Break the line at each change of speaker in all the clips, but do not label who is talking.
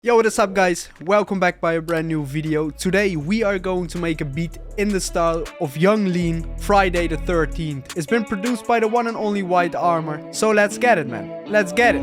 Yo, what is up guys? Welcome back by a brand new video. Today we are going to make a beat in the style of Young Lean, Friday the 13th. It's been produced by the one and only whitearmor. So let's get it, man. Let's get it.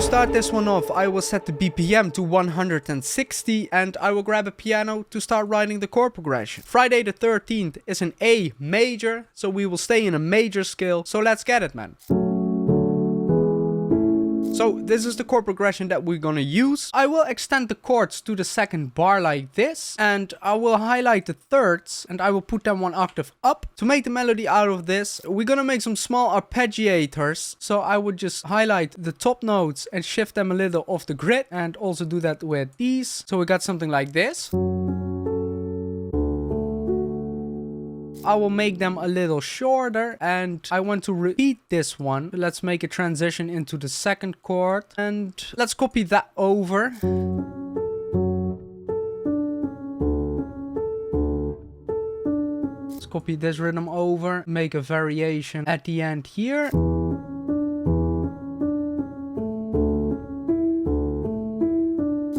Start this one off, I will set the BPM to 160 and I will grab a piano to start writing the chord progression. Friday the 13th is an A major, so we will stay in a major scale. So let's get it, man. So this is the chord progression that we're gonna use. I will extend the chords to the second bar like this, and I will highlight the thirds and I will put them one octave up. To make the melody out of this, we're gonna make some small arpeggiators. So I would just highlight the top notes and shift them a little off the grid, and also do that with these. So we got something like this. I will make them a little shorter, and I want to repeat this one. Let's make a transition into the second chord and let's copy that over. Let's copy this rhythm over, make a variation at the end here.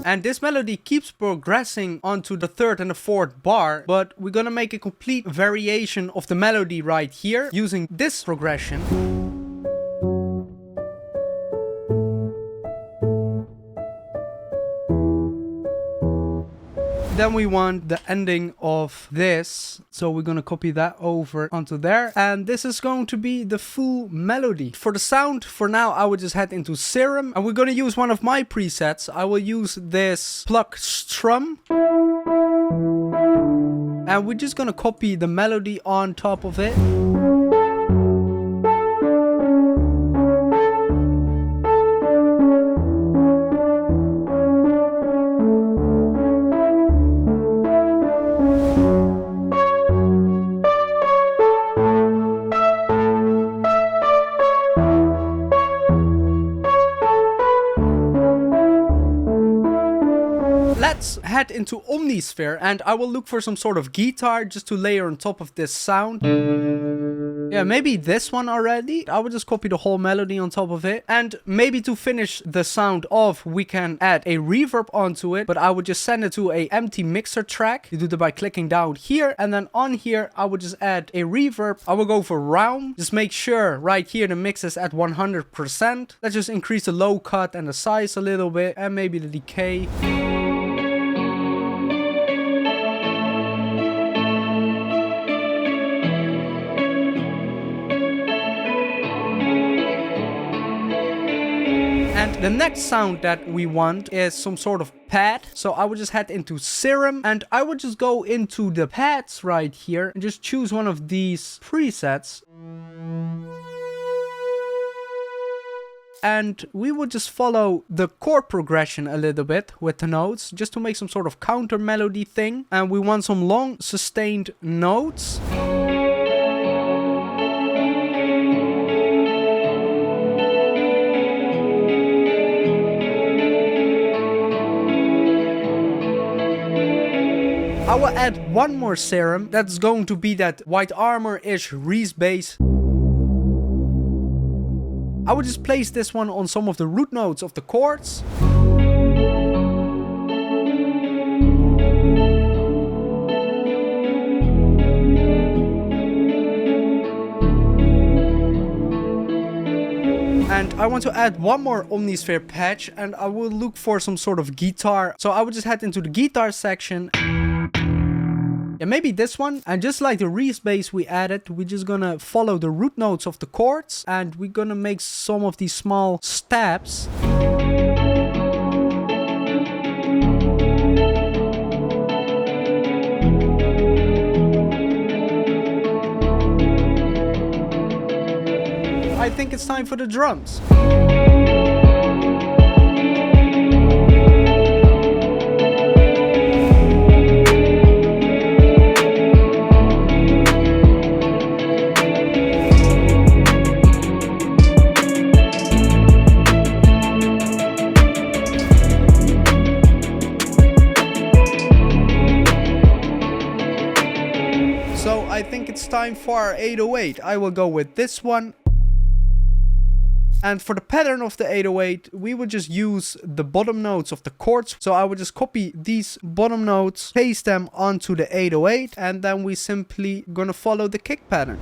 And this melody keeps progressing onto the third and the fourth bar, but we're gonna make a complete variation of the melody right here using this progression. Then we want the ending of this, so we're gonna copy that over onto there, and this is going to be the full melody. For the sound, for now, I will just head into Serum, and we're gonna use one of my presets. I will use this pluck strum, and we're just gonna copy the melody on top of it. Let's head into Omnisphere, and I will look for some sort of guitar just to layer on top of this sound. Yeah, maybe this one already. I will just copy the whole melody on top of it. And maybe to finish the sound off, we can add a reverb onto it, but I would just send it to a empty mixer track. You do that by clicking down here, and then on here, I would just add a reverb. I will go for round. Just make sure right here the mix is at 100%. Let's just increase the low cut and the size a little bit, and maybe the decay. And the next sound that we want is some sort of pad. So I would just head into Serum, and I would just go into the pads right here and just choose one of these presets. And we would just follow the chord progression a little bit with the notes, just to make some sort of counter melody thing. And we want some long sustained notes. I will add one more serum. That's going to be that whitearmor-ish Reese bass. I will just place this one on some of the root notes of the chords. And I want to add one more Omnisphere patch, and I will look for some sort of guitar. So I will just head into the guitar section. Yeah, maybe this one. And just like the Reese bass we added, we're just gonna follow the root notes of the chords, and we're gonna make some of these small stabs. I think it's time for the drums. think it's time for our 808. I will go with this one. And for the pattern of the 808, we would just use the bottom notes of the chords. So I would just copy these bottom notes, paste them onto the 808, and then we simply gonna follow the kick pattern.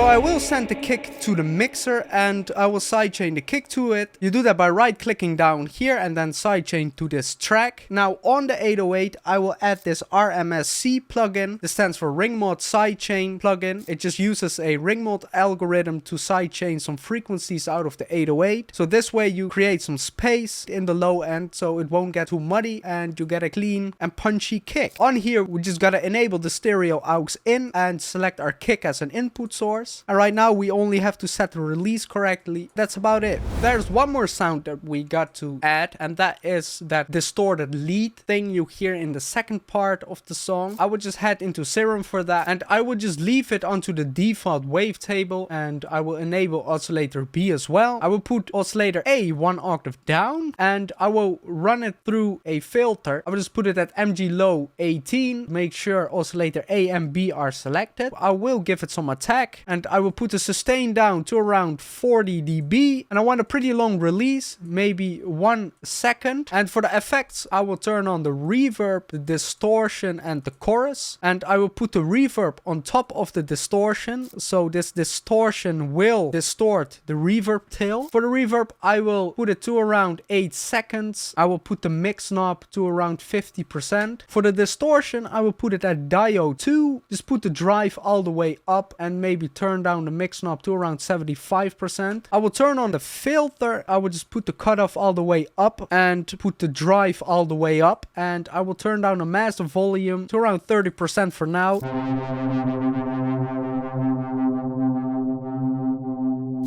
I will send the kick to the mixer and I will sidechain the kick to it. You do that by right clicking down here and then sidechain to this track. Now on the 808 I will add this RMSC plugin. This stands for Ring Mod Sidechain plugin. It just uses a ring mod algorithm to sidechain some frequencies out of the 808. So this way you create some space in the low end so it won't get too muddy and you get a clean and punchy kick. On here we just gotta enable the stereo aux in and select our kick as an input source. And right now we only have to set the release correctly. That's about it. There's one more sound that we got to add, and that is that distorted lead thing you hear in the second part of the song. I would just head into Serum for that, and I would just leave it onto the default wavetable, and I will enable oscillator B as well. I will put oscillator A 1 octave down, and I will run it through a filter. I will just put it at MG low 18. Make sure oscillator A and B are selected. I will give it some attack, and I will put the sustain down to around 40 dB, and I want a pretty long release, maybe 1 second. And for the effects, I will turn on the reverb, the distortion, and the chorus, and I will put the reverb on top of the distortion, so this distortion will distort the reverb tail. For the reverb, I will put it to around 8 seconds. I will put the mix knob to around 50%. For the distortion, I will put it at diode 2. Just put the drive all the way up and maybe turn down the mix knob to around 75%. I will turn on the filter. I will just put the cutoff all the way up and put the drive all the way up, and I will turn down the master volume to around 30% for now.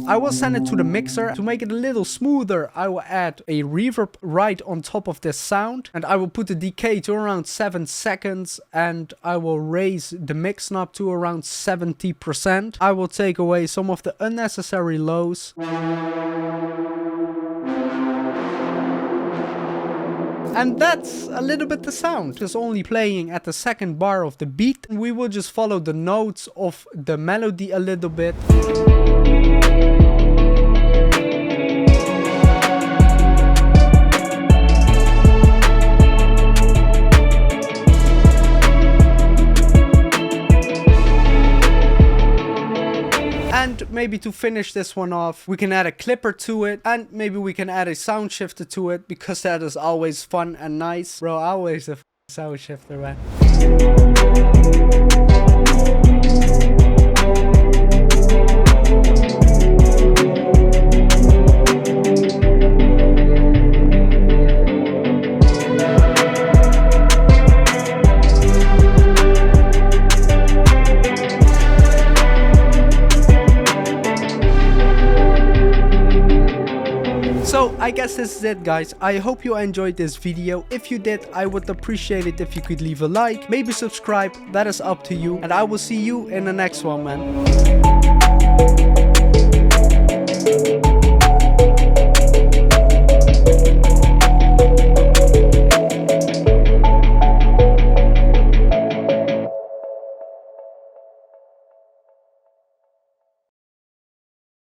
I will send it to the mixer. To make it a little smoother, I will add a reverb right on top of this sound, and I will put the decay to around 7 seconds, and I will raise the mix knob to around 70%. I will take away some of the unnecessary lows. And that's a little bit the sound. Just only playing at the second bar of the beat. We will just follow the notes of the melody a little bit. And maybe to finish this one off, we can add a clipper to it, and maybe we can add a sound shifter to it, because that is always fun and nice. Bro, always a sound shifter, man. So I guess this is it, guys. I hope you enjoyed this video. If you did, I would appreciate it if you could leave a like, maybe subscribe. That is up to you, and I will see you in the next one, man.